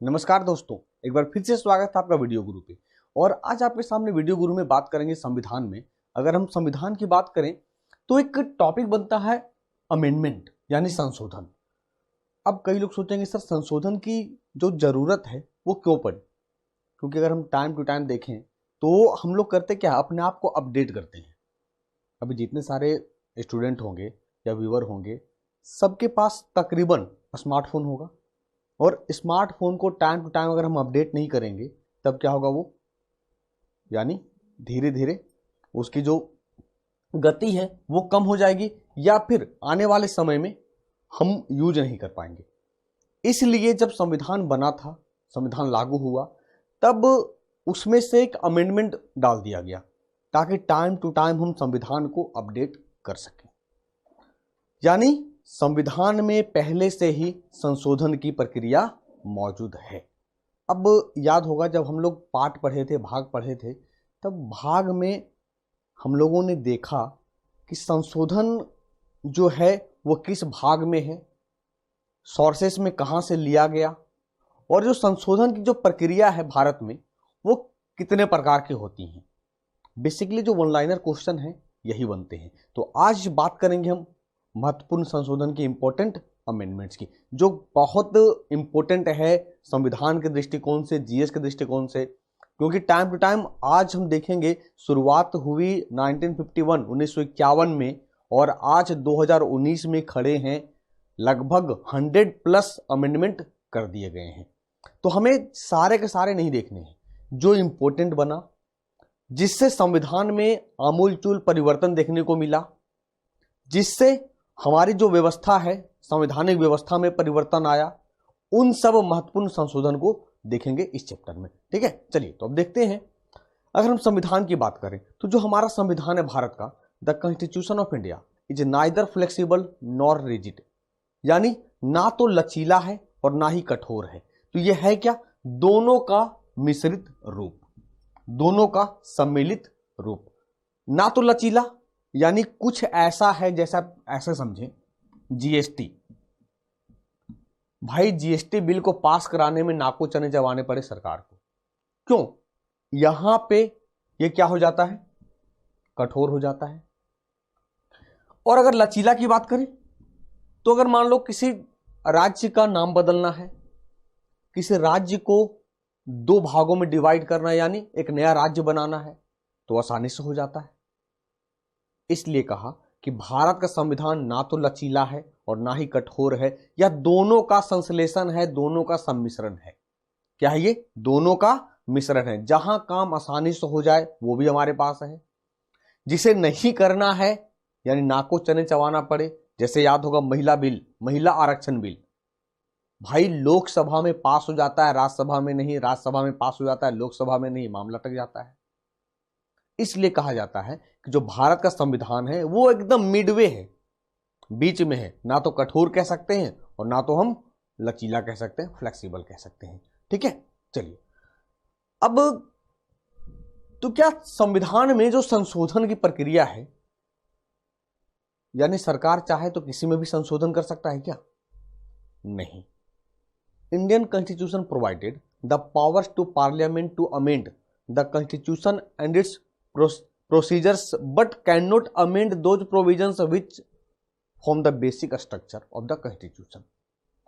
नमस्कार दोस्तों, एक बार फिर से स्वागत है आपका वीडियो गुरु पे। और आज आपके सामने वीडियो गुरु में बात करेंगे संविधान में। अगर हम संविधान की बात करें तो एक टॉपिक बनता है अमेंडमेंट यानी संशोधन। अब कई लोग सोचेंगे सर संशोधन की जो जरूरत है वो क्यों पड़ी, क्योंकि अगर हम टाइम टू टाइम देखें तो हम लोग करते क्या, अपने आप को अपडेट करते हैं। अभी जितने सारे स्टूडेंट होंगे या व्यूअर होंगे, सबके पास तकरीबन स्मार्टफोन होगा, और स्मार्टफोन को टाइम टू टाइम अगर हम अपडेट नहीं करेंगे तब क्या होगा, वो यानी धीरे धीरे उसकी जो गति है वो कम हो जाएगी, या फिर आने वाले समय में हम यूज नहीं कर पाएंगे। इसलिए जब संविधान बना था, संविधान लागू हुआ, तब उसमें से एक अमेंडमेंट डाल दिया गया ताकि टाइम टू टाइम हम संविधान को अपडेट कर सकें। यानी संविधान में पहले से ही संशोधन की प्रक्रिया मौजूद है। अब याद होगा जब हम लोग पाठ पढ़े थे, भाग पढ़े थे, तब भाग में हम लोगों ने देखा कि संशोधन जो है वो किस भाग में है, सोर्सेस में कहाँ से लिया गया, और जो संशोधन की जो प्रक्रिया है भारत में वो कितने प्रकार की होती हैं। बेसिकली जो वन लाइनर क्वेश्चन है यही बनते हैं। तो आज बात करेंगे हम महत्वपूर्ण संशोधन की, इंपॉर्टेंट अमेंडमेंट्स की, जो बहुत इंपॉर्टेंट है संविधान के दृष्टिकोण से, जीएस के दृष्टिकोण से। क्योंकि टाइम टू टाइम आज हम देखेंगे शुरुआत हुई 1951 में, और आज 2019 में खड़े हैं, लगभग 100+ अमेंडमेंट कर दिए गए हैं। तो हमें सारे के सारे नहीं देखने हैं, जो इंपॉर्टेंट बना, जिससे संविधान में आमूलचूल परिवर्तन देखने को मिला, जिससे हमारी जो व्यवस्था है, संवैधानिक व्यवस्था में परिवर्तन आया, उन सब महत्वपूर्ण संशोधन को देखेंगे इस चैप्टर में। ठीक है, चलिए तो अब देखते हैं। अगर हम संविधान की बात करें तो जो हमारा संविधान है भारत का, the constitution of India is neither flexible nor rigid, यानी ना तो लचीला है और ना ही कठोर है। तो यह है क्या, दोनों का मिश्रित रूप, दोनों का सम्मिलित रूप। ना तो लचीला यानी कुछ ऐसा है, जैसा ऐसे समझें जीएसटी। भाई जीएसटी बिल को पास कराने में नाको चने चबाने पड़े सरकार को। क्यों? यहां पे ये क्या हो जाता है, कठोर हो जाता है। और अगर लचीला की बात करें तो अगर मान लो किसी राज्य का नाम बदलना है, किसी राज्य को 2 भागों में डिवाइड करना है, यानी एक नया राज्य बनाना है, तो आसानी से हो जाता है। इसलिए कहा कि भारत का संविधान ना तो लचीला है और ना ही कठोर है, या दोनों का संश्लेषण है, दोनों का सम्मिश्रण है। क्या है ये? दोनों का मिश्रण है। जहां काम आसानी से हो जाए वो भी हमारे पास है, जिसे नहीं करना है यानी नाको चने चबाना पड़े, जैसे याद होगा महिला बिल, महिला आरक्षण बिल, भाई लोकसभा में पास हो जाता है, राज्यसभा में नहीं, राज्यसभा में पास हो जाता है, लोकसभा में नहीं, मामला अटक जाता है। इसलिए कहा जाता है कि जो भारत का संविधान है वो एकदम मिडवे है, बीच में है। ना तो कठोर कह सकते हैं और ना तो हम लचीला कह सकते हैं, फ्लेक्सिबल कह सकते हैं। ठीक है, चलिए अब तो क्या संविधान में जो संशोधन की प्रक्रिया है, यानी सरकार चाहे तो किसी में भी संशोधन कर सकता है क्या? नहीं। Indian constitution provided the powers to parliament to amend the constitution and its procedures but cannot amend those provisions which form the basic structure of the constitution।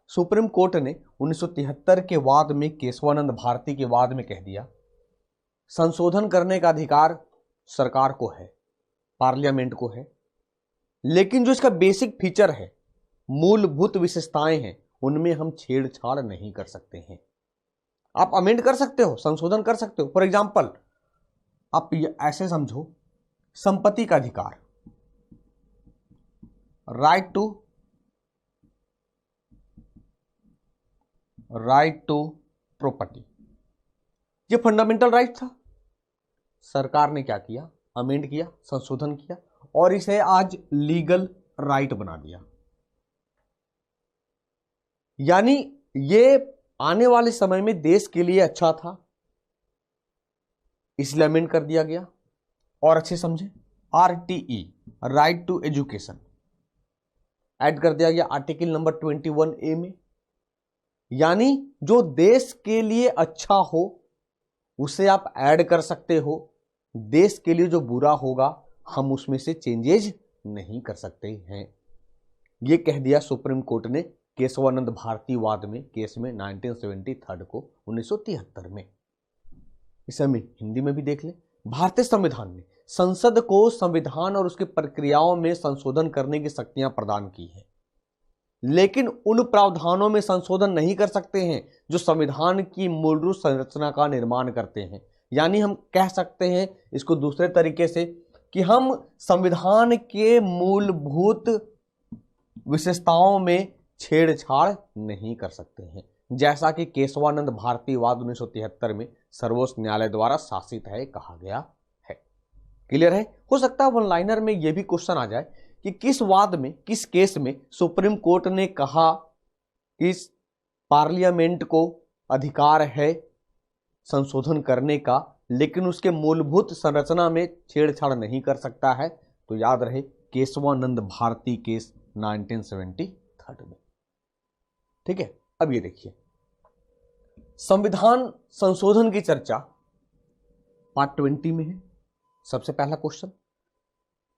Supreme court ने 1973 के वाद में, केशवानंद भारती के वाद में कह दिया, संशोधन करने का अधिकार सरकार को है, पार्लियामेंट को है, लेकिन जो इसका बेसिक फीचर है, मूलभूत विशेषताएं हैं, उनमें हम छेड़छाड़ नहीं कर सकते हैं। आप अमेंड कर सकते हो, संशोधन कर सकते हो। फॉर एग्जाम्पल आप ऐसे समझो, संपत्ति का अधिकार, राइट टू प्रॉपर्टी, ये फंडामेंटल राइट था। सरकार ने क्या किया, अमेंड किया, संशोधन किया, और इसे आज लीगल राइट बना दिया। यानी ये आने वाले समय में देश के लिए अच्छा था, इसलिए अमेंड कर दिया गया। और अच्छे समझे, RTE, right to education, add कर दिया गया आर्टिकल नंबर 21A में। यानी जो देश के लिए अच्छा हो उसे आप ऐड कर सकते हो, देश के लिए जो बुरा होगा हम उसमें से चेंजेज नहीं कर सकते हैं। यह कह दिया सुप्रीम कोर्ट ने केशवानंद भारती वाद में केस में 1973 को 1973 में। इसे हम हिंदी में भी देख ले। भारतीय संविधान ने संसद को संविधान और उसकी प्रक्रियाओं में संशोधन करने की शक्तियां प्रदान की है, लेकिन उन प्रावधानों में संशोधन नहीं कर सकते हैं जो संविधान की मूलभूत संरचना का निर्माण करते हैं। यानी हम कह सकते हैं इसको दूसरे तरीके से कि हम संविधान के मूलभूत विशेषताओं में छेड़छाड़ नहीं कर सकते हैं, जैसा कि केशवानंद भारती वाद 1973 में सर्वोच्च न्यायालय द्वारा शासित है कहा गया है। क्लियर है? हो सकता है वन लाइनर में यह भी क्वेश्चन आ जाए कि किस वाद में, किस केस में सुप्रीम कोर्ट ने कहा कि पार्लियामेंट को अधिकार है संशोधन करने का, लेकिन उसके मूलभूत संरचना में छेड़छाड़ नहीं कर सकता है। तो याद रहे केशवानंद भारती केस 1973 में। ठीक है, अब ये देखिए संविधान संशोधन की चर्चा पार्ट 20 में है। सबसे पहला क्वेश्चन,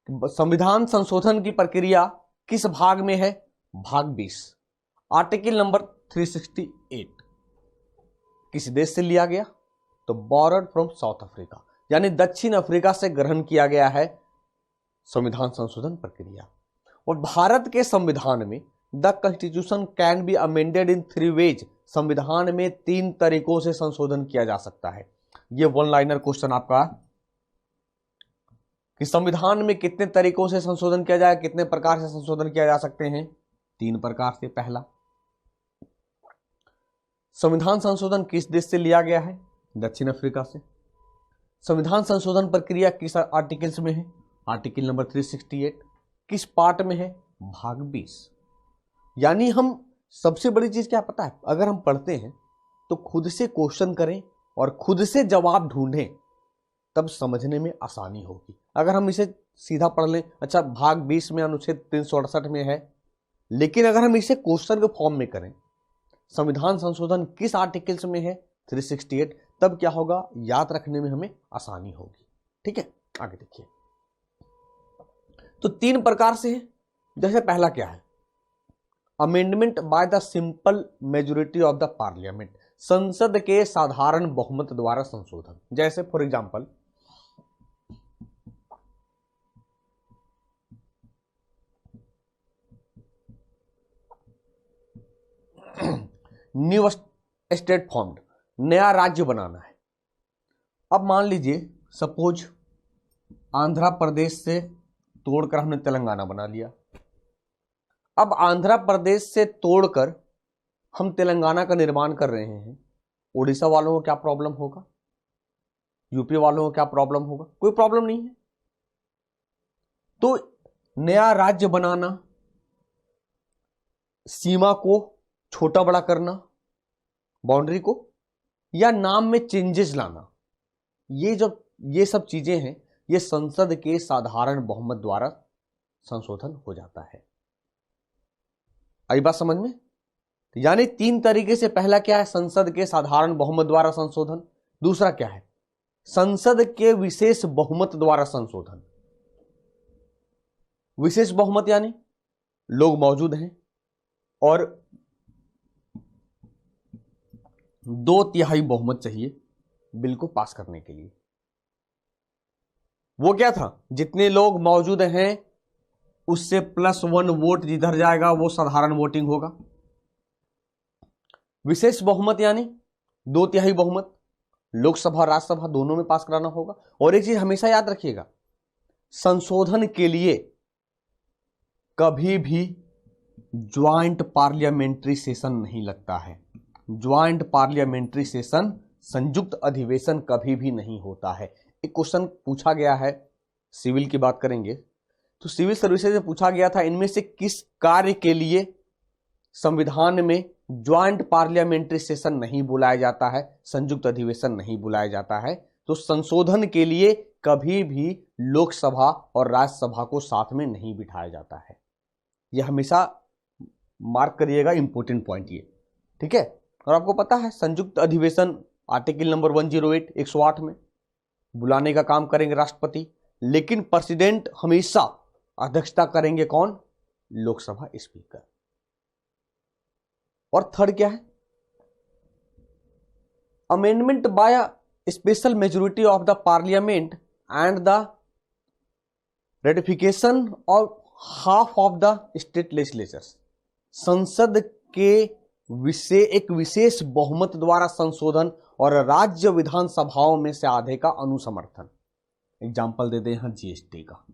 संविधान संशोधन की प्रक्रिया किस भाग में है? भाग 20, आर्टिकल नंबर 368 किस देश से लिया गया? तो बोरोड फ्रॉम साउथ अफ्रीका, यानी दक्षिण अफ्रीका से ग्रहण किया गया है संविधान संशोधन प्रक्रिया। और भारत के संविधान में the constitution can be amended in 3 ways, संविधान में 3 तरीकों से संशोधन किया जा सकता है। यह वन लाइनर क्वेश्चन आपका कि संविधान में कितने तरीकों से संशोधन किया जाए, कितने प्रकार से संशोधन किया जा सकते हैं? 3 प्रकार से। पहला, संविधान संशोधन किस देश से लिया गया है? दक्षिण अफ्रीका से। संविधान संशोधन प्रक्रिया किस आर्टिकल्स में है? Article number 368। किस पार्ट में है? भाग 20। यानी हम सबसे बड़ी चीज क्या पता है, अगर हम पढ़ते हैं तो खुद से क्वेश्चन करें और खुद से जवाब ढूंढें, तब समझने में आसानी होगी। अगर हम इसे सीधा पढ़ लें, अच्छा भाग 20 में अनुच्छेद 368 में है, लेकिन अगर हम इसे क्वेश्चन के फॉर्म में करें संविधान संशोधन किस आर्टिकल्स में है? 368, तब क्या होगा, याद रखने में हमें आसानी होगी। ठीक है, आगे देखिए। तो 3 प्रकार से है। जैसे पहला क्या है? Amendment by the simple majority of the parliament, संसद के साधारण बहुमत द्वारा संशोधन। जैसे for example new state formed, नया राज्य बनाना है। अब मान लीजिए सपोज आंध्र प्रदेश से तोड़कर हमने तेलंगाना बना लिया। अब आंध्र प्रदेश से तोड़कर हम तेलंगाना का निर्माण कर रहे हैं, उड़ीसा वालों को क्या प्रॉब्लम होगा? यूपी वालों को क्या प्रॉब्लम होगा? कोई प्रॉब्लम नहीं है। तो नया राज्य बनाना, सीमा को छोटा बड़ा करना, बाउंड्री को, या नाम में चेंजेस लाना, ये सब चीजें हैं, ये संसद के साधारण बहुमत द्वारा संशोधन हो जाता है। आई बात समझ में? यानी 3 तरीके से, पहला क्या है? संसद के साधारण बहुमत द्वारा संशोधन। दूसरा क्या है? संसद के विशेष बहुमत द्वारा संशोधन। विशेष बहुमत यानी लोग मौजूद हैं और 2/3 बहुमत चाहिए बिल को पास करने के लिए। वो क्या था? जितने लोग मौजूद हैं उससे +1 वोट जिधर जाएगा वो साधारण वोटिंग होगा। विशेष बहुमत यानी 2/3 बहुमत, लोकसभा राज्यसभा दोनों में पास कराना होगा। और एक चीज हमेशा याद रखिएगा, संशोधन के लिए कभी भी ज्वाइंट पार्लियामेंट्री सेशन नहीं लगता है। ज्वाइंट पार्लियामेंट्री सेशन, संयुक्त अधिवेशन कभी भी नहीं होता है। एक क्वेश्चन पूछा गया है, सिविल की बात करेंगे तो सिविल सर्विसेज में पूछा गया था, इनमें से किस कार्य के लिए संविधान में ज्वाइंट पार्लियामेंट्री सेशन नहीं बुलाया जाता है, संयुक्त अधिवेशन नहीं बुलाया जाता है? तो संशोधन के लिए कभी भी लोकसभा और राज्यसभा को साथ में नहीं बिठाया जाता है। यह हमेशा मार्क करिएगा, इंपॉर्टेंट पॉइंट ये। ठीक है। और आपको पता है संयुक्त अधिवेशन आर्टिकल नंबर 108 108 में बुलाने का काम करेंगे राष्ट्रपति, लेकिन प्रेसिडेंट हमेशा अध्यक्षता करेंगे कौन? लोकसभा स्पीकर। और थर्ड क्या है? Amendment by special majority of the parliament and the ratification of half of the state legislatures. संसद के एक विशेष बहुमत द्वारा संशोधन और राज्य विधानसभाओं में से आधे का अनुसमर्थन। एग्जाम्पल देते हैं यहां जीएसटी का।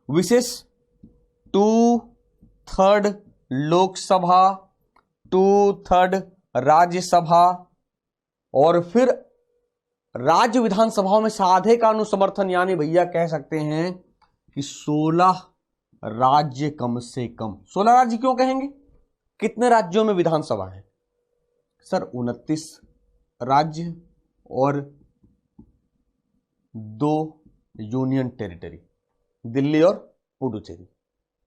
विशेष 2/3 लोकसभा, 2/3 राज्यसभा और फिर राज्य विधानसभाओं में से आधे का अनुसमर्थन, यानी भैया कह सकते हैं कि 16 राज्य कम से कम। 16 राज्य क्यों कहेंगे? कितने राज्यों में विधानसभा है सर? 29 राज्य और 2 यूनियन टेरिटरी, दिल्ली और पुडुचेरी।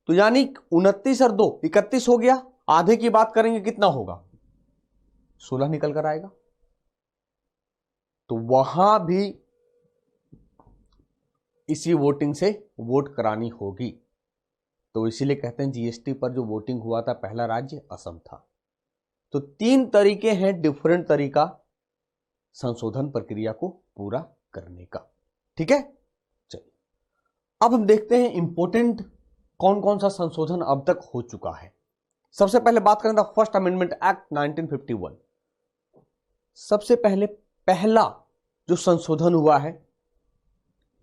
तो यानी 29 और 2 31 हो गया। आधे की बात करेंगे कितना होगा? 16 निकल कर आएगा। तो वहां भी इसी वोटिंग से वोट करानी होगी। तो इसीलिए कहते हैं जीएसटी पर जो वोटिंग हुआ था पहला राज्य असम था। तो 3 तरीके हैं, डिफरेंट तरीका संशोधन प्रक्रिया को पूरा करने का। ठीक है, चलिए अब हम देखते हैं इंपॉर्टेंट कौन कौन सा संशोधन अब तक हो चुका है। सबसे पहले बात करें द फर्स्ट अमेंडमेंट एक्ट 1951। सबसे पहले पहला जो संशोधन हुआ है,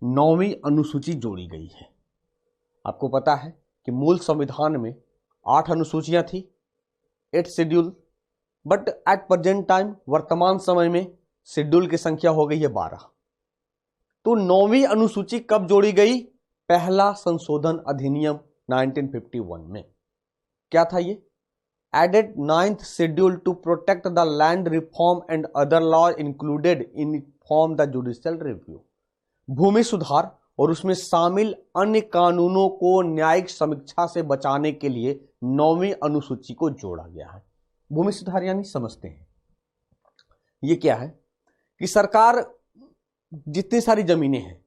9वीं अनुसूची जोड़ी गई है। आपको पता है कि मूल संविधान में 8 अनुसूचियां थी, 8 schedule, but at present time वर्तमान समय में शेड्यूल की संख्या हो गई है 12। तो 9वीं अनुसूची कब जोड़ी गई? पहला संशोधन अधिनियम 1951 में। क्या था ये? Added 9th schedule to protect the land reform and other laws included in form the judicial review। भूमि सुधार और उसमें शामिल अन्य कानूनों को न्यायिक समीक्षा से बचाने के लिए 9वीं अनुसूची को जोड़ा गया है। भूमि सुधार यानी समझते हैं ये क्या है कि सरकार जितनी सारी जमीनें हैं,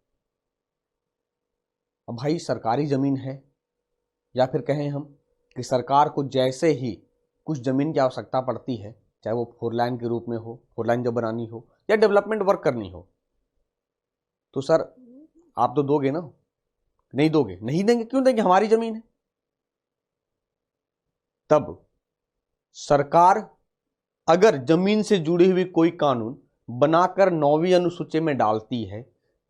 अब भाई सरकारी जमीन है या फिर कहें हम कि सरकार को जैसे ही कुछ जमीन की आवश्यकता पड़ती है, चाहे वो 4 लाइन के रूप में हो, 4 लाइन जब बनानी हो या डेवलपमेंट वर्क करनी हो, तो सर आप तो दोगे ना? नहीं दोगे? नहीं देंगे। क्यों देंगे? हमारी जमीन है। तब सरकार अगर जमीन से जुड़ी हुई कोई कानून बनाकर 9वीं अनुसूची में डालती है,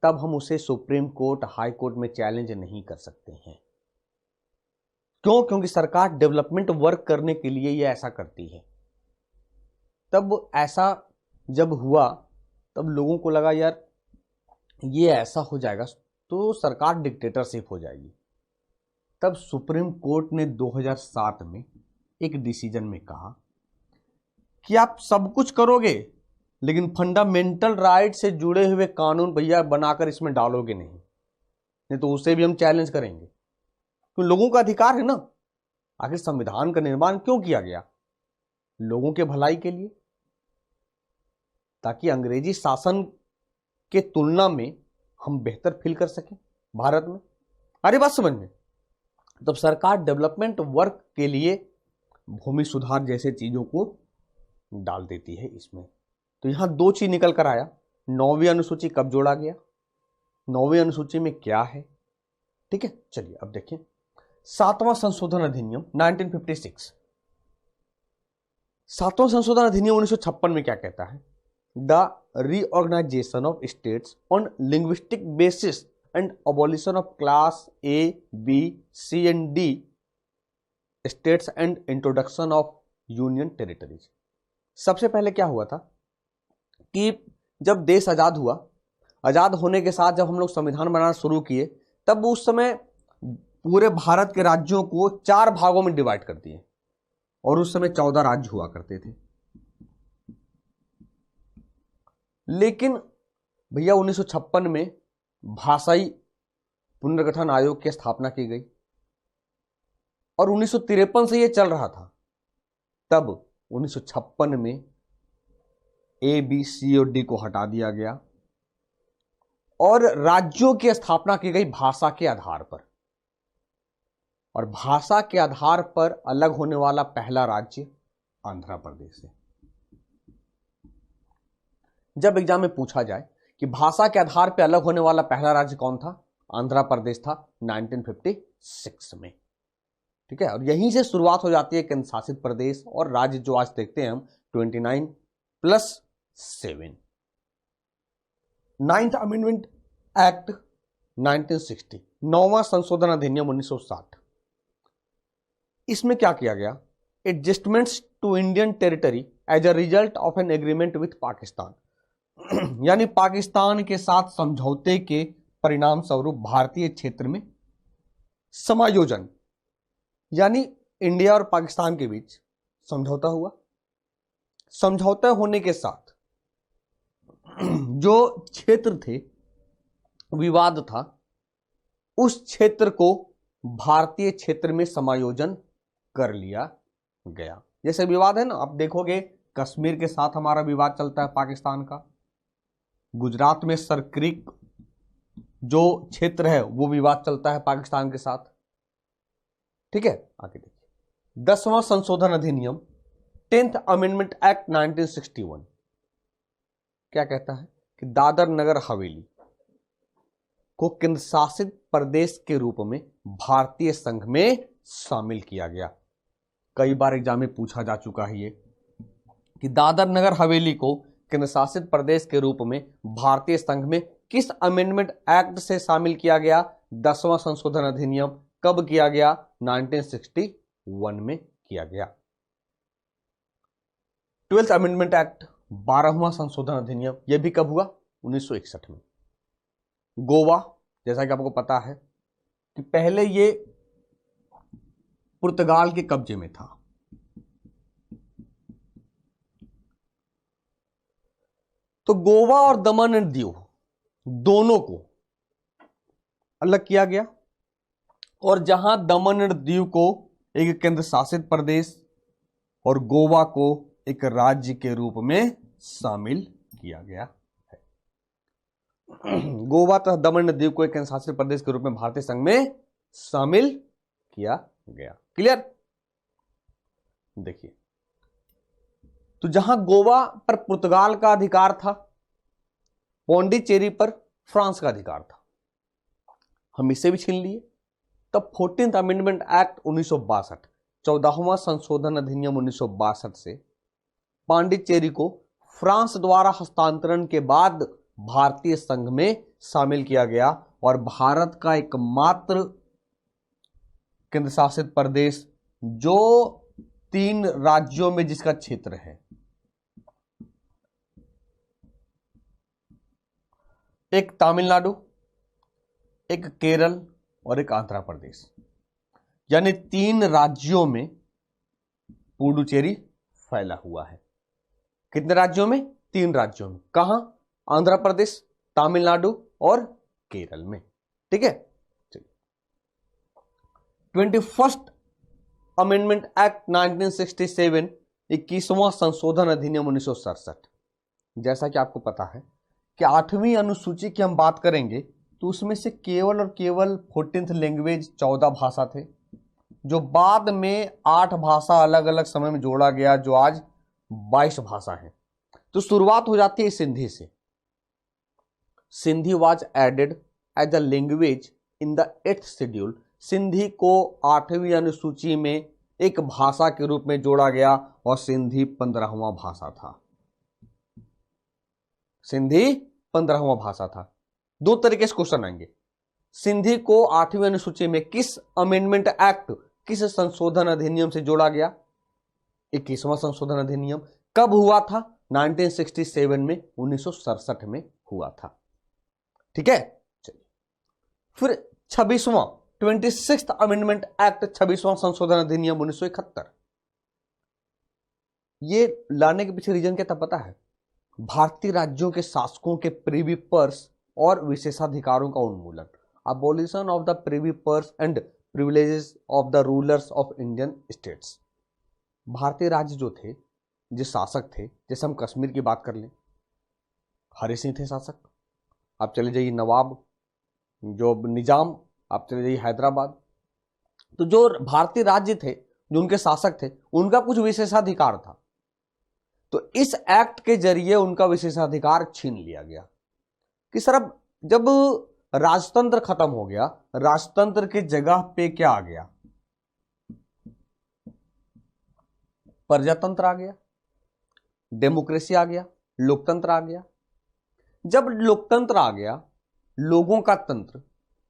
तब हम उसे सुप्रीम कोर्ट, हाई कोर्ट में चैलेंज नहीं कर सकते हैं। क्यों? क्योंकि सरकार डेवलपमेंट वर्क करने के लिए ये ऐसा करती है। तब ऐसा जब हुआ तब लोगों को लगा यार ये ऐसा हो जाएगा तो सरकार डिक्टेटरशिप हो जाएगी। तब सुप्रीम कोर्ट ने 2007 में एक डिसीजन में कहा कि आप सब कुछ करोगे लेकिन फंडामेंटल राइट से जुड़े हुए कानून भैया बनाकर इसमें डालोगे नहीं तो उसे भी हम चैलेंज करेंगे। तो लोगों का अधिकार है ना। आखिर संविधान का निर्माण क्यों किया गया? लोगों के भलाई के लिए, ताकि अंग्रेजी शासन के तुलना में हम बेहतर फील कर सकें भारत में। अरे बात समझ में। तब सरकार डेवलपमेंट वर्क के लिए भूमि सुधार जैसे चीजों को डाल देती है इसमें। तो यहां 2 चीज निकल कर आया। 9वीं अनुसूची कब जोड़ा गया, 9वीं अनुसूची में क्या है। ठीक है, चलिए अब देखें 7वां संशोधन अधिनियम 1956। 7वां संशोधन अधिनियम 1956 में क्या कहता है? The reorganisation of states on linguistic basis and abolition of class A, B, C and D states and introduction of union territories. सबसे पहले क्या हुआ था कि जब देश आजाद हुआ, आजाद होने के साथ जब हम लोग संविधान बनाना शुरू किए, तब उस समय पूरे भारत के राज्यों को 4 भागों में डिवाइड कर दिए और उस समय 14 राज्य हुआ करते थे। लेकिन भैया 1956 में भाषाई पुनर्गठन आयोग की स्थापना की गई और 1953 से यह चल रहा था तब 1956 में ए, बी, सी और डी को हटा दिया गया और राज्यों की स्थापना की गई भाषा के आधार पर। और भाषा के आधार पर अलग होने वाला पहला राज्य आंध्र प्रदेश है। जब एग्जाम में पूछा जाए कि भाषा के आधार पर अलग होने वाला पहला राज्य कौन था, आंध्र प्रदेश था 1956 में। ठीक है, और यहीं से शुरुआत हो जाती है केंद्र शासित प्रदेश और राज्य जो आज देखते हैं हम 29+7। 9th अमेंडमेंट एक्ट 1960, 9वां संशोधन अधिनियम 1960। इसमें क्या किया गया, adjustments to Indian territory as a result of an agreement with Pakistan यानी पाकिस्तान के साथ समझौते के परिणाम स्वरूप भारतीय क्षेत्र में समायोजन, यानी इंडिया और पाकिस्तान के बीच समझौता हुआ। समझौता होने के साथ जो क्षेत्र थे, विवाद था, उस क्षेत्र को भारतीय क्षेत्र में समायोजन कर लिया गया। जैसे विवाद है ना, आप देखोगे कश्मीर के साथ हमारा विवाद चलता है पाकिस्तान का, गुजरात में सरक्रिक जो क्षेत्र है वो विवाद चलता है पाकिस्तान के साथ। ठीक है, आगे देखिए 10वां संशोधन अधिनियम 10th अमेंडमेंट एक्ट 1961 क्या कहता है कि दादर नगर हवेली को केंद्र शासित प्रदेश के रूप में भारतीय संघ में शामिल किया गया। कई बार एग्जाम में पूछा जा चुका है ये कि दादर नगर हवेली को केंद्र शासित प्रदेश के रूप में भारतीय संघ में किस अमेंडमेंट एक्ट से शामिल किया गया। 10वां संशोधन अधिनियम कब किया गया, 1961 में किया गया। 12th अमेंडमेंट एक्ट 12वां संशोधन अधिनियम, यह भी कब हुआ, 1961 में। गोवा, जैसा कि आपको पता है कि पहले ये पुर्तगाल के कब्जे में था, तो गोवा और दमन एंड दीव दोनों को अलग किया गया और जहां दमन एंड दीव को एक केंद्र शासित प्रदेश और गोवा को एक राज्य के रूप में शामिल किया गया है। गोवा तथा दमन एंड दीव को एक केंद्र शासित प्रदेश के रूप में भारतीय संघ में शामिल किया गया। क्लियर? देखिए, तो जहां गोवा पर पुर्तगाल का अधिकार था, पौंडीचेरी पर फ्रांस का अधिकार था, हम इसे भी छीन लिए। तब 14th अमेंडमेंट एक्ट 1962 14वां संशोधन अधिनियम 1962 से पांडिचेरी को फ्रांस द्वारा हस्तांतरण के बाद भारतीय संघ में शामिल किया गया और भारत का एकमात्र केंद्र शासित प्रदेश जो 3 राज्यों में जिसका क्षेत्र है, एक तमिलनाडु, एक केरल और एक आंध्र प्रदेश, यानी 3 राज्यों में पुडुचेरी फैला हुआ है। कितने राज्यों में? 3 राज्यों में। कहां? आंध्र प्रदेश, तमिलनाडु और केरल में। ठीक है, चलिए 21st अमेंडमेंट एक्ट 1967 21वां संशोधन अधिनियम 1967। जैसा कि आपको पता है कि 8वीं अनुसूची की हम बात करेंगे तो उसमें से केवल और केवल 14th लैंग्वेज 14 भाषा थे, जो बाद में 8 भाषा अलग अलग समय में जोड़ा गया, जो आज 22 भाषा है। तो शुरुआत हो जाती है सिंधी से। Sindhi was added as a language in the 8th schedule. Sindhi को 8वीं अनुसूची में एक भाषा के रूप में जोड़ा गया और सिंधी 15वां भाषा था। सिंधी 15वां भाषा था। 2 तरीके से क्वेश्चन आएंगे। सिंधी को 8वीं अनुसूची में किस अमेंडमेंट एक्ट, किस संशोधन अधिनियम से जोड़ा गया? 21वां संशोधन अधिनियम। कब हुआ था? 1967 में, 1967 में हुआ था। ठीक है, चलिए फिर 26वां 26th अमेंडमेंट एक्ट 26वां संशोधन अधिनियम 1971। ये लाने के पीछे रीजन क्या था पता है? भारतीय राज्यों के शासकों के प्रिवी पर्स और विशेषाधिकारों का उन्मूलन, abolition of the privy purse and privileges of the rulers of Indian states. भारतीय राज्य जो थे, जो शासक थे, जैसे हम कश्मीर की बात कर लें, हरि सिंह थे शासक। आप चले जाइए नवाब जो निजाम, आप चले जाइए हैदराबाद। तो जो भारतीय राज्य थे, जो उनके शासक थे, उनका कुछ विशेषाधिकार था। तो इस एक्ट के जरिए उनका विशेषाधिकार छीन लिया गया कि सर अब जब राजतंत्र खत्म हो गया, राजतंत्र की जगह पे क्या आ गया? प्रजातंत्र आ गया, डेमोक्रेसी आ गया, लोकतंत्र आ गया। जब लोकतंत्र आ गया, लोगों का तंत्र,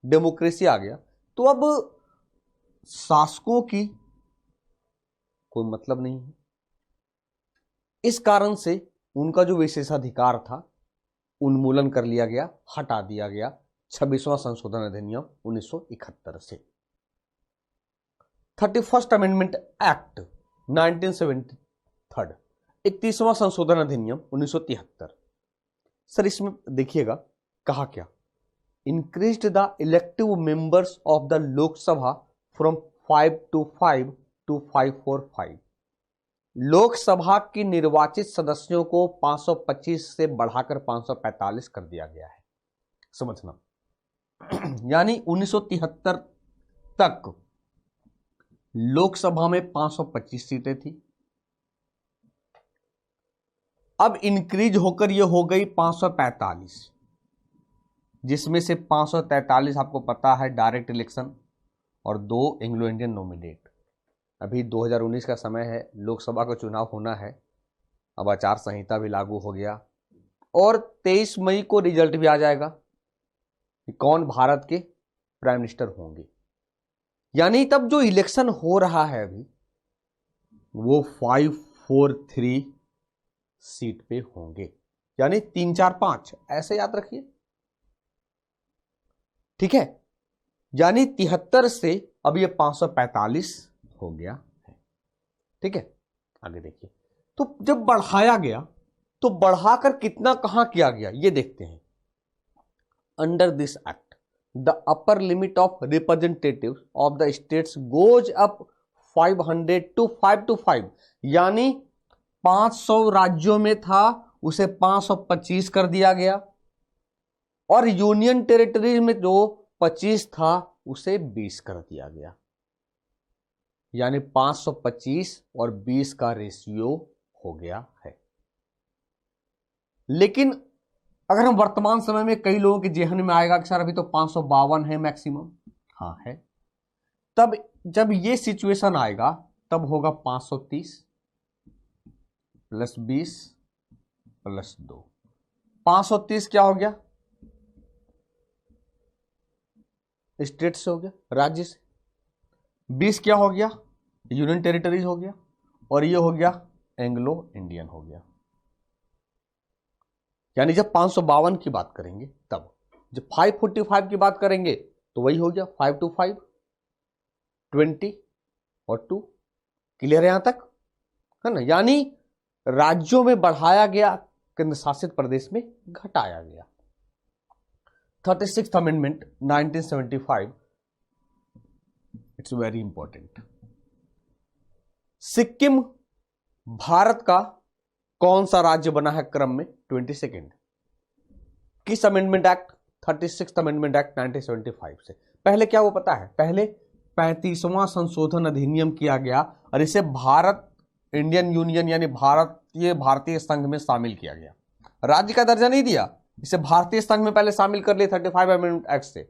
डेमोक्रेसी आ गया, तो अब शासकों की कोई मतलब नहीं है। इस कारण से उनका जो विशेषाधिकार था उन्मूलन कर लिया गया, हटा दिया गया 26वां संशोधन अधिनियम 1971 से। 31st अमेंडमेंट एक्ट 1973, 31वां संशोधन अधिनियम 1973। सर इसमें देखिएगा कहा क्या, increased the elective members of the Lok Sabha from 5 to 5 to 545। Lok Sabha की निर्वाचित सदस्यों को 525 से बढ़ाकर 545 कर दिया गया है। समझना यानी 1973 तक लोकसभा में 525 सीटें थी, अब इंक्रीज होकर यह हो गई 545, जिसमें से 543 आपको पता है डायरेक्ट इलेक्शन और 2 एंग्लो इंडियन नॉमिनेट। अभी 2019 का समय है, लोकसभा का चुनाव होना है, अब आचार संहिता भी लागू हो गया और 23 मई को रिजल्ट भी आ जाएगा कि कौन भारत के प्राइम मिनिस्टर होंगे। यानी तब जो इलेक्शन हो रहा है अभी वो 543 सीट पे होंगे, यानी 3 4 5 ऐसे याद रखिए, ठीक है। यानी 73 से अब ये 545 हो गया है, ठीक है। आगे देखिए, तो जब बढ़ाया गया तो बढ़ाकर कितना कहां किया गया ये देखते हैं। Under this act the upper limit of representatives of the states goes up 500 to 5 यानी 500 राज्यों में था उसे 525 कर दिया गया और यूनियन टेरिटरी में जो 25 था उसे 20 कर दिया गया, यानी 525 और 20 का रेशियो हो गया है। लेकिन अगर हम वर्तमान समय में, कई लोगों के जेहन में आएगा कि सर अभी तो 552 है मैक्सिमम, हाँ है, तब जब ये सिचुएशन आएगा तब होगा 530 प्लस 20 प्लस 2, 530 क्या हो गया? स्टेट से हो गया, राज्य से। 20 क्या हो गया? यूनियन टेरिटरीज हो गया, और ये हो गया एंग्लो इंडियन हो गया। यानी जब 552 की बात करेंगे, तब जब 545 की बात करेंगे तो वही हो गया 5 to 5 20 और 2। क्लियर है यहां तक, है ना? यानी राज्यों में बढ़ाया गया, केंद्र शासित प्रदेश में घटाया गया। 36th amendment 1975, it's very important. Sikkim Bharat का कौन सा राज्य बना है क्रम में? 22nd। किस amendment act? 36th amendment act 1975 से। पहले क्या वो पता है? पहले 35वां संशोधन अधिनियम किया गया और इसे भारत इंडियन यूनियन यानी भारतीय संघ में शामिल किया गया। राज्य का दर्जा नहीं दिया, इसे भारतीय संघ में पहले शामिल कर लिया 35 अमेंडमेंट एक्ट से।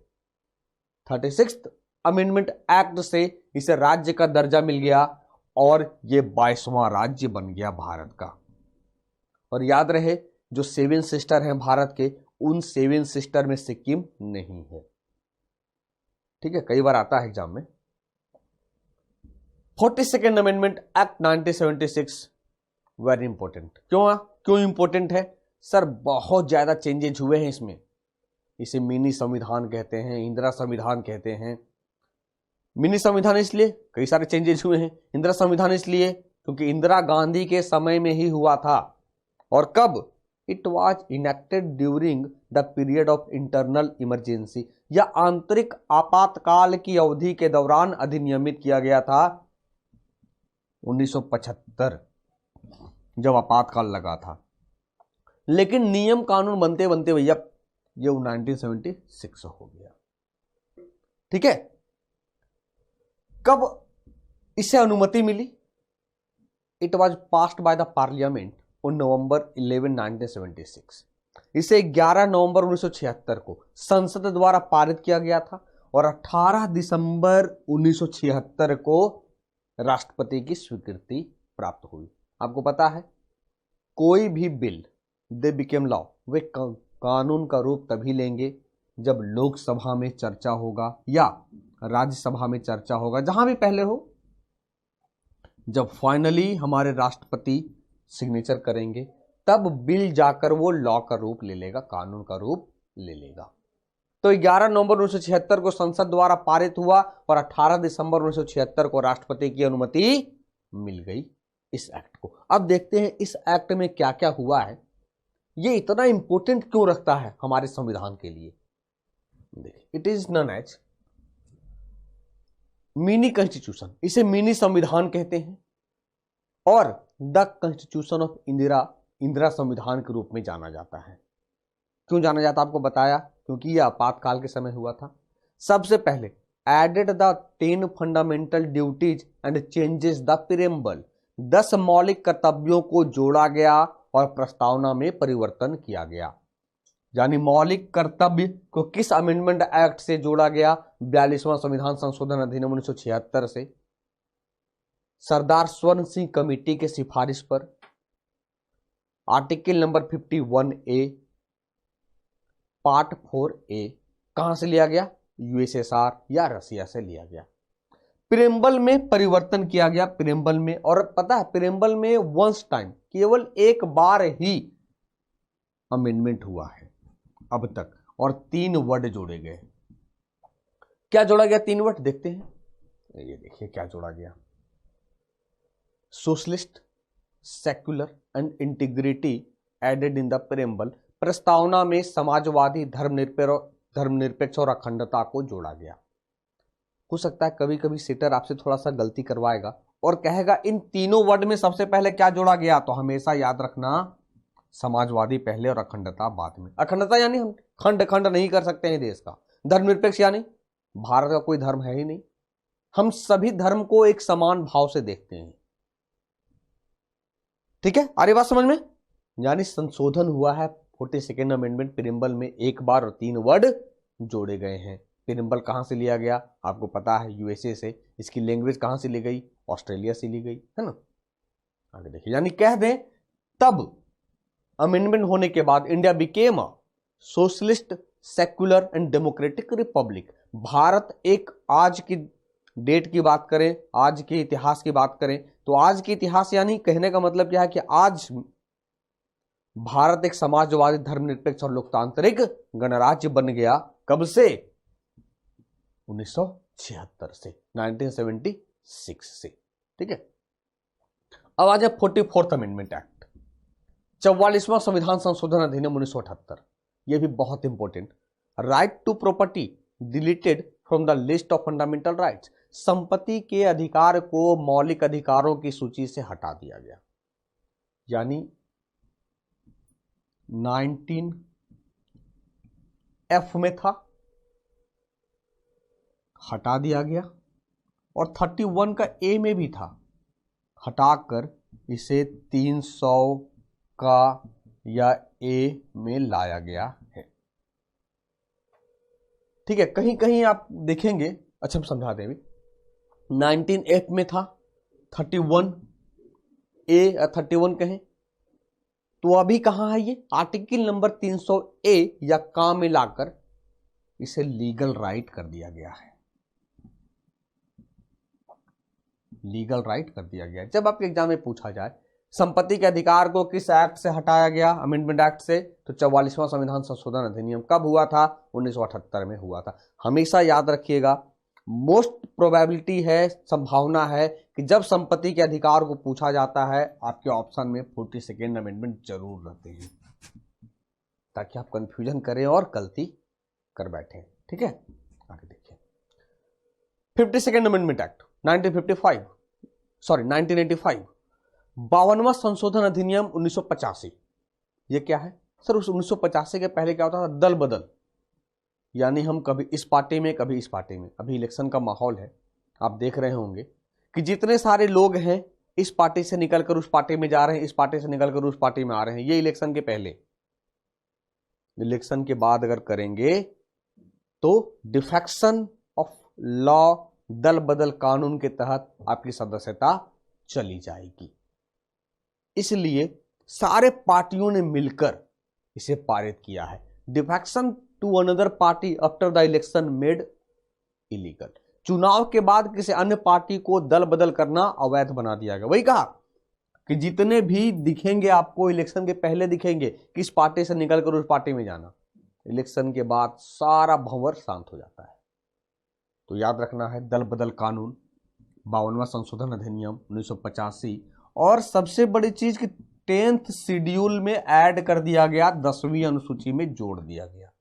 36th अमेंडमेंट एक्ट से इसे राज्य का दर्जा मिल गया और ये 22वां राज्य बन गया भारत का। और याद रहे, जो 7 सिस्टर हैं भारत के, उन 7 सिस्टर में सिक्किम नहीं है, ठीक है, कई बार आता है एग्जाम में। 42nd amendment act 1976, very important. क्यों इंपॉर्टेंट है? सर बहुत ज्यादा चेंजेज हुए हैं इसमें। इसे मिनी संविधान कहते हैं, इंदिरा संविधान कहते हैं। मिनी संविधान इसलिए, कई सारे चेंजेस हुए हैं। इंदिरा संविधान इसलिए क्योंकि इंदिरा गांधी के समय में ही हुआ था। और कब? It was enacted during the period of internal emergency, या आंतरिक आपातकाल की अवधि के दौरान अधिनियमित किया गया था। 1975 जब आपातकाल लगा था, लेकिन नियम कानून बनते बनते भैया ये 1976 हो गया। ठीक है, कब इसे अनुमति मिली? It was passed by the parliament on November 11, 1976। इसे 11 नवंबर 1976 को संसद द्वारा पारित किया गया था और 18 दिसंबर 1976 को राष्ट्रपति की स्वीकृति प्राप्त हुई। आपको पता है, कोई भी बिल दे बिकेम लॉ, वे कानून का रूप तभी लेंगे जब लोकसभा में चर्चा होगा या राज्यसभा में चर्चा होगा, जहां भी पहले हो। जब फाइनली हमारे राष्ट्रपति सिग्नेचर करेंगे तब बिल जाकर वो लॉ का रूप ले लेगा, कानून का रूप ले लेगा। तो 11 नवंबर 1976 को संसद द्वारा पारित हुआ और 18 दिसंबर 1976 को राष्ट्रपति की अनुमति मिल गई इस एक्ट को। अब देखते हैं इस एक्ट में क्या क्या हुआ है, ये इतना इंपॉर्टेंट क्यों रखता है हमारे संविधान के लिए। देखिए, it is known as mini constitution, इसे मिनी संविधान कहते हैं, और द कॉन्स्टिट्यूशन ऑफ इंदिरा संविधान के रूप में जाना जाता है। क्यों जाना जाता आपको बताया, क्योंकि यह आपातकाल के समय हुआ था। सबसे पहले added the 10 fundamental duties and changes the preamble, 10 मौलिक कर्तव्यों को जोड़ा गया और प्रस्तावना में परिवर्तन किया गया। यानी मौलिक कर्तव्य को किस अमेंडमेंट एक्ट से जोड़ा गया? 42वां संविधान संशोधन अधिनियम 1976 से, सरदार स्वर्ण सिंह कमेटी के सिफारिश पर। Article number 51A part 4A कहां से लिया गया? यूएसएसआर या रसिया से लिया गया। प्रीएम्बल में परिवर्तन किया गया, प्रीएम्बल में, और पता है प्रीएम्बल में वंस टाइम, केवल एक बार ही अमेंडमेंट हुआ है अब तक, और 3 वर्ड जोड़े गए। क्या जोड़ा गया? 3 वर्ड देखते हैं, ये देखिए क्या जोड़ा गया। Socialist, secular and integrity added in the preamble, प्रस्तावना में समाजवादी, धर्मनिरपेक्ष और अखंडता को जोड़ा गया। हो सकता है कभी कभी सीटर आपसे थोड़ा सा गलती करवाएगा और कहेगा इन तीनों वर्ड में सबसे पहले क्या जोड़ा गया, तो हमेशा याद रखना समाजवादी पहले और अखंडता बाद में। अखंडता यानी हम खंड खंड नहीं कर सकते हैं देश का। धर्मनिरपेक्ष यानी भारत का कोई धर्म है ही नहीं, हम सभी धर्म को एक समान भाव से देखते हैं। ठीक है, आ रही बात समझ में? यानी संशोधन हुआ है 42nd अमेंडमेंट प्रीएम्बल में, एक बार और 3 वर्ड जोड़े गए हैं। प्रीएम्बल कहां से लिया गया आपको पता है, यूएसए से। इसकी लैंग्वेज कहां से ली गई? ऑस्ट्रेलिया से ली गई, है ना। आगे देखिए, यानी कह दें तब अमेंडमेंट होने के बाद India became a socialist, secular and democratic Republic. Bharat एक, आज की डेट की बात करें, आज के इतिहास की बात करें, तो आज के इतिहास यानी कहने का मतलब क्या है कि आज भारत एक समाजवादी, धर्मनिरपेक्ष और लोकतांत्रिक गणराज्य बन गया। कब से? 1976 से, 1976 से। ठीक है, अब आ जाए 44th अमेंडमेंट एक्ट, 44वां संविधान संशोधन अधिनियम 1978। यह भी बहुत important. Right to property deleted from the list of fundamental rights, संपत्ति के अधिकार को मौलिक अधिकारों की सूची से हटा दिया गया। यानी 19F में था, हटा दिया गया, और 31 का A में भी था, हटाकर इसे 300 का या A में लाया गया है। ठीक है, कहीं कहीं आप देखेंगे, अच्छा हम समझा दें, 19F में था, 31A या 31 कहें, तो अभी कहां है ये? आर्टिकल नंबर 300A या का में लाकर इसे लीगल राइट कर दिया गया है। लीगल राइट कर दिया गया है। जब आपके एग्जाम में पूछा जाए संपत्ति के अधिकार को किस एक्ट से हटाया गया, अमेंडमेंट एक्ट से, तो 44वां संविधान संशोधन अधिनियम कब हुआ था? 1978 में हुआ था। हमेशा याद रखिएगा, मोस्ट प्रोबेबिलिटी है, संभावना है कि जब संपत्ति के अधिकार को पूछा जाता है आपके ऑप्शन में 42nd अमेंडमेंट जरूर रहते हैं, ताकि आप कंफ्यूजन करें और गलती कर बैठे। ठीक है, आगे देखिए 52nd अमेंडमेंट एक्ट 1955। सॉरी 1985, 52वां संशोधन अधिनियम 1985। ये क्या है सर? उस 1985 के पहले क्या होता था? दल बदल, यानी हम कभी इस पार्टी में कभी इस पार्टी में। अभी इलेक्शन का माहौल है, आप देख रहे होंगे कि जितने सारे लोग हैं इस पार्टी से निकलकर उस पार्टी में जा रहे हैं, इस पार्टी से निकलकर उस पार्टी में आ रहे हैं। ये इलेक्शन के पहले। इलेक्शन के बाद अगर करेंगे तो डिफेक्शन ऑफ लॉ, दल बदल कानून के तहत आपकी सदस्यता चली जाएगी। इसलिए सारे पार्टियों ने मिलकर इसे पारित किया है। Defection to another party after the election made illegal. चुनाव के बाद किसी अन्य पार्टी को दल बदल करना अवैध बना दिया गया। वही कहा कि जितने भी दिखेंगे आपको इलेक्शन के पहले दिखेंगे कि इस पार्टी से निकलकर उस पार्टी में जाना, इलेक्शन के बाद सारा भंवर शांत हो जाता है। तो याद रखना है दल बदल कानून, 52वां संशोधन अधिनियम 1985। और सबसे बड़ी चीज कि 10th शेड्यूल में ऐड कर दिया गया, 10वीं अनुसूची में जोड़ दिया गया।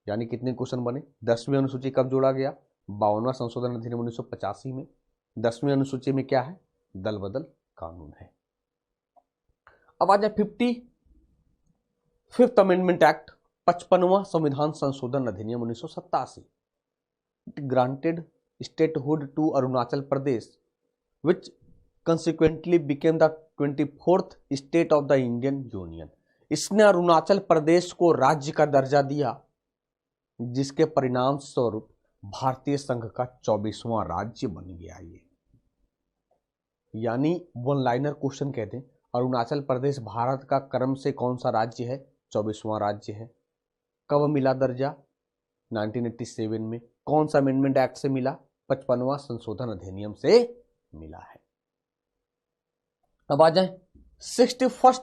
यानी कितने क्वेश्चन बने? 10वीं अनुसूची कब जोड़ा गया? 52वां संशोधन अधिनियम 1985 में। 10वीं अनुसूची में क्या है? दल बदल कानून है। अब आ जाए 55th अमेंडमेंट एक्ट, 55वां संविधान संशोधन अधिनियम 1987। It granted statehood to Arunachal Pradesh which consequently became the 24th state of the Indian union. इसने अरुणाचल प्रदेश को राज्य का दर्जा दिया, जिसके परिणाम स्वरूप भारतीय संघ का 24वां राज्य बन गया। ये यानी वन लाइनर क्वेश्चन कहते हैं, अरुणाचल प्रदेश भारत का क्रम से कौन सा राज्य है? 24वां राज्य है। कब मिला दर्जा? 1987 में। कौन सा अमेंडमेंट एक्ट से मिला? 55वां संशोधन अधिनियम से मिला है। अब आ जाए 61st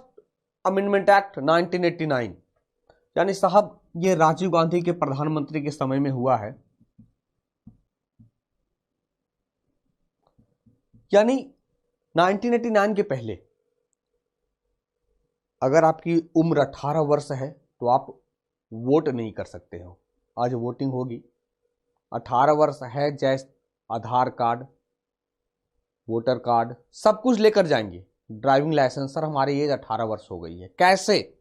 अमेंडमेंट एक्ट 1989। यानी साहब ये राजीव गांधी के प्रधानमंत्री के समय में हुआ है। यानी 1989 के पहले अगर आपकी उम्र 18 वर्ष है तो आप वोट नहीं कर सकते हो। आज वोटिंग होगी। 18 वर्ष है, जैसे आधार कार्ड, वोटर कार्ड सब कुछ लेकर जाएंगे, ड्राइविंग लाइसेंस। सर हमारी एज 18 वर्ष हो गई है। कैसे?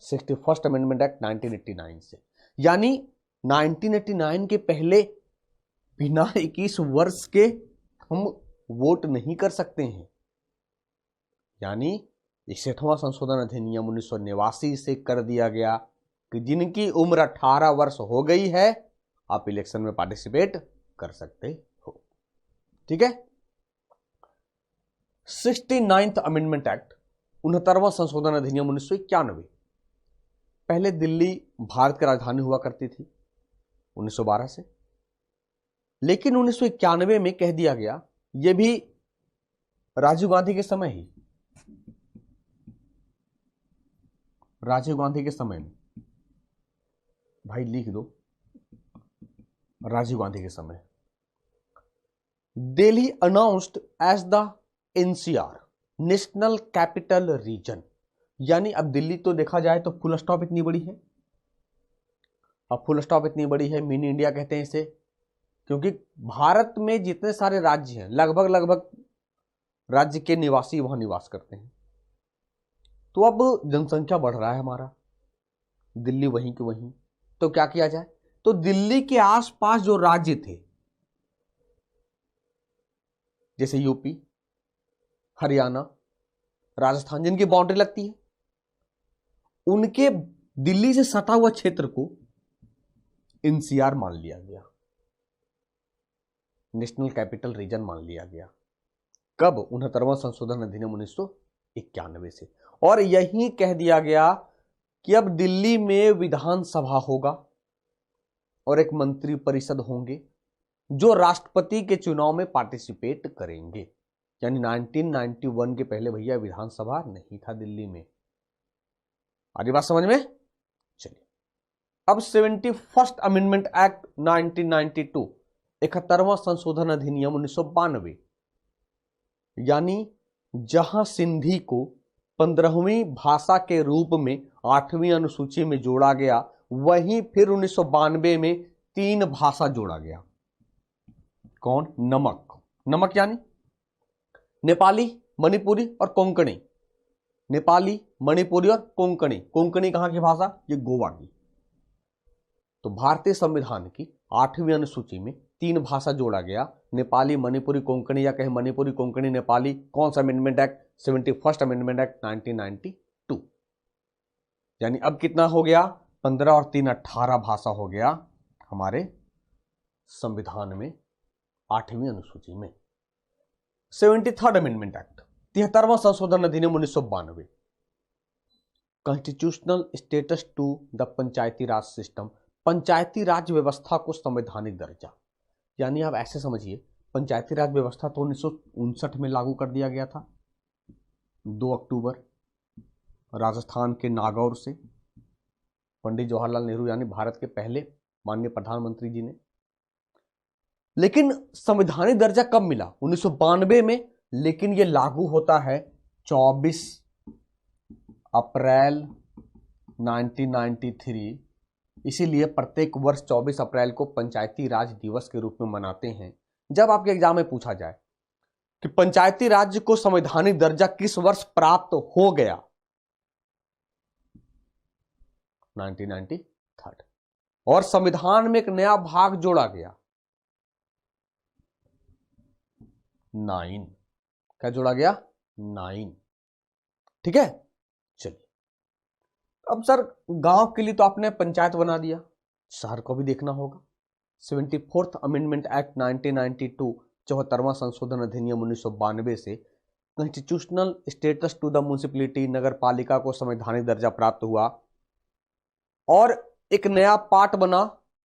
61st अमेंडमेंट एक्ट 1989 से। यानी 1989 के पहले बिना 21 वर्ष के हम वोट नहीं कर सकते हैं। यानी 61वां संशोधन अधिनियम 1989 से कर दिया गया कि जिनकी उम्र 18 वर्ष हो गई है आप इलेक्शन में पार्टिसिपेट कर सकते हो। ठीक है। 69th अमेंडमेंट एक्ट, 69वां संशोधन अधिनियम 1991। पहले दिल्ली भारत की राजधानी हुआ करती थी 1912 से, लेकिन 1991 में कह दिया गया, यह भी राजीव गांधी के समय ही, राजीव गांधी के समय में, भाई लिख दो, राजीव गांधी के समय, Delhi announced as the NCR, national capital region. यानी अब दिल्ली तो देखा जाए तो फुल स्टॉप इतनी बड़ी है। अब फुल स्टॉप इतनी बड़ी है, मिनी इंडिया कहते हैं इसे, क्योंकि भारत में जितने सारे राज्य हैं लगभग राज्य के निवासी वहां निवास करते हैं। तो अब जनसंख्या बढ़ रहा है हमारा, दिल्ली वहीं के वहीं, तो क्या किया जाए? तो दिल्ली के आसपास जो राज्य थे, जैसे यूपी, हरियाणा, राजस्थान, जिनकी बाउंड्री लगती है, उनके दिल्ली से सटा हुआ क्षेत्र को एनसीआर मान लिया गया, नेशनल कैपिटल रीजन मान लिया गया। कब? 69वां संशोधन अधिनियम 1991 से। और यही कह दिया गया कि अब दिल्ली में विधानसभा होगा और एक मंत्री परिषद होंगे जो राष्ट्रपति के चुनाव में पार्टिसिपेट करेंगे। यानी 1991 के पहले भैया विधानसभा नहीं था दिल्ली में। आगे बात समझ में? चलिए अब 71st अमेंडमेंट एक्ट 1992, 71वां संशोधन अधिनियम 1992। यानी जहां सिंधी को 15वीं भाषा के रूप में 8वीं अनुसूची में जोड़ा गया, वहीं फिर 1992 में 3 भाषा जोड़ा गया। कौन? नमक। नमक यानी नेपाली, मणिपुरी और कोंकणी। नेपाली, मणिपुरी और कोंकणी। कोंकणी कहां की भाषा? ये गोवा की। तो भारतीय संविधान की 8वीं अनुसूची में 3 भाषा जोड़ा गया, नेपाली, मणिपुरी, कोंकणी, या कहें मणिपुरी, कोंकणी, नेपाली। कौन सा amendment act? 71st amendment act 1992। यानी अब कितना हो गया? 15 और 3 18 भाषा हो गया हमारे संविधान में 8वीं अनुसूची में। 73rd अमेंडमेंट एक्ट, 73वां संशोधन अधिनियम 1992। Constitutional status to the panchayati raj system, panchayati raj व्यवस्था को संवैधानिक दर्जा। यानी आप ऐसे समझिए, पंचायती राज व्यवस्था तो 1959 में लागू कर दिया गया था, 2 अक्टूबर, राजस्थान के नागौर से, पंडित जवाहरलाल नेहरू यानी भारत के पहले माननीय प्रधानमंत्री जी ने। लेकिन संवैधानिक दर्जा कब मिला? 1992 में। लेकिन यह लागू होता है 24 अप्रैल 1993। इसीलिए प्रत्येक वर्ष 24 अप्रैल को पंचायती राज दिवस के रूप में मनाते हैं। जब आपके एग्जाम में पूछा जाए कि पंचायती राज को संवैधानिक दर्जा किस वर्ष प्राप्त हो गया, 1993। और संविधान में एक नया भाग जोड़ा गया, 9। क्या जोड़ा गया? 9। ठीक है, चलिए। अब सर गांव के लिए तो आपने पंचायत बना दिया, शहर को भी देखना होगा। 74th अमेंडमेंट एक्ट 1992, 74वां संशोधन अधिनियम 1992 से constitutional status to the municipality, नगर पालिका को संवैधानिक दर्जा प्राप्त हुआ। और एक नया पार्ट बना,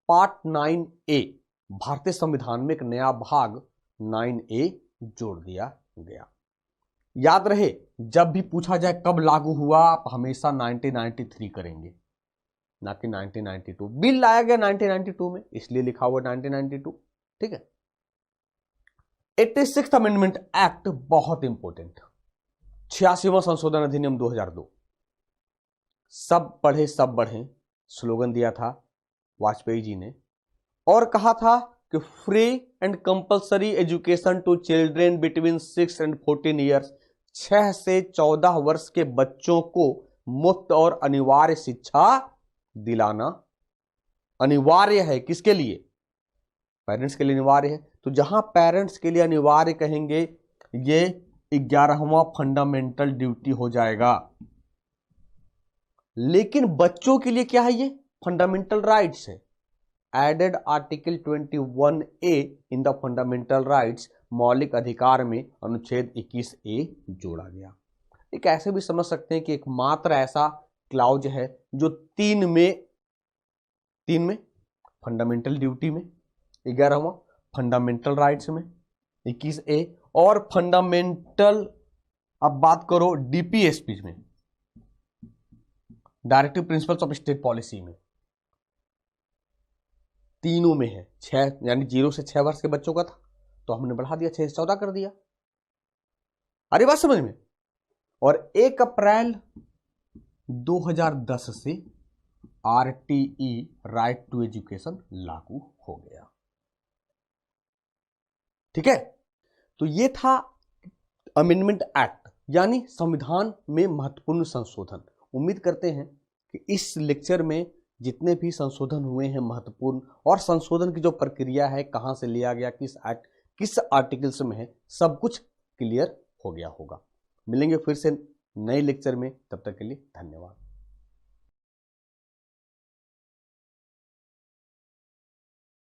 पार्ट 9A। भारतीय संविधान में एक नया भाग 9A जोड़ दिया गया। याद रहे, जब भी पूछा जाए कब लागू हुआ, आप हमेशा 1993 करेंगे, ना कि 1992। बिल लाया गया 1992 में, इसलिए लिखा हुआ 1992। ठीक है। 86th अमेंडमेंट एक्ट बहुत इंपॉर्टेंट, 86वां संशोधन अधिनियम 2002। सब पढ़े सब बढ़े स्लोगन दिया था वाजपेयी जी ने, और कहा था कि free and compulsory education to children between 6 and 14 years, 6 से 14 वर्ष के बच्चों को मुफ्त और अनिवार्य शिक्षा दिलाना अनिवार्य है। किसके लिए? पेरेंट्स के लिए अनिवार्य है। तो जहां पेरेंट्स के लिए अनिवार्य कहेंगे, ये 11वां फंडामेंटल ड्यूटी हो जाएगा। लेकिन बच्चों के लिए क्या है? ये फंडामेंटल राइट्स है। Added article 21A in the fundamental rights, मौलिक अधिकार में अनुच्छेद 21A जोड़ा गया। एक ऐसे भी समझ सकते हैं कि एक मात्र ऐसा क्लाउज है जो 3 में फंडामेंटल ड्यूटी में, 11वां फंडामेंटल राइट्स में 21A, और फंडामेंटल, अब बात करो DPSP में, directive principles of state policy में, तीनों में है। 6 यानी 0 से 6 वर्ष के बच्चों का था, तो हमने बढ़ा दिया, 6 से 14 कर दिया। अरे बात समझ में। और 1 अप्रैल 2010 से RTE, राइट टू एजुकेशन, लागू हो गया। ठीक है। तो ये था अमेंडमेंट एक्ट, यानी संविधान में महत्वपूर्ण संशोधन। उम्मीद करते हैं कि इस लेक्चर में जितने भी संशोधन हुए हैं महत्वपूर्ण, और संशोधन की जो प्रक्रिया है, कहां से लिया गया, किस एक्ट, किस आर्टिकल्स में है, सब कुछ क्लियर हो गया होगा। मिलेंगे फिर से नए लेक्चर में, तब तक के लिए धन्यवाद।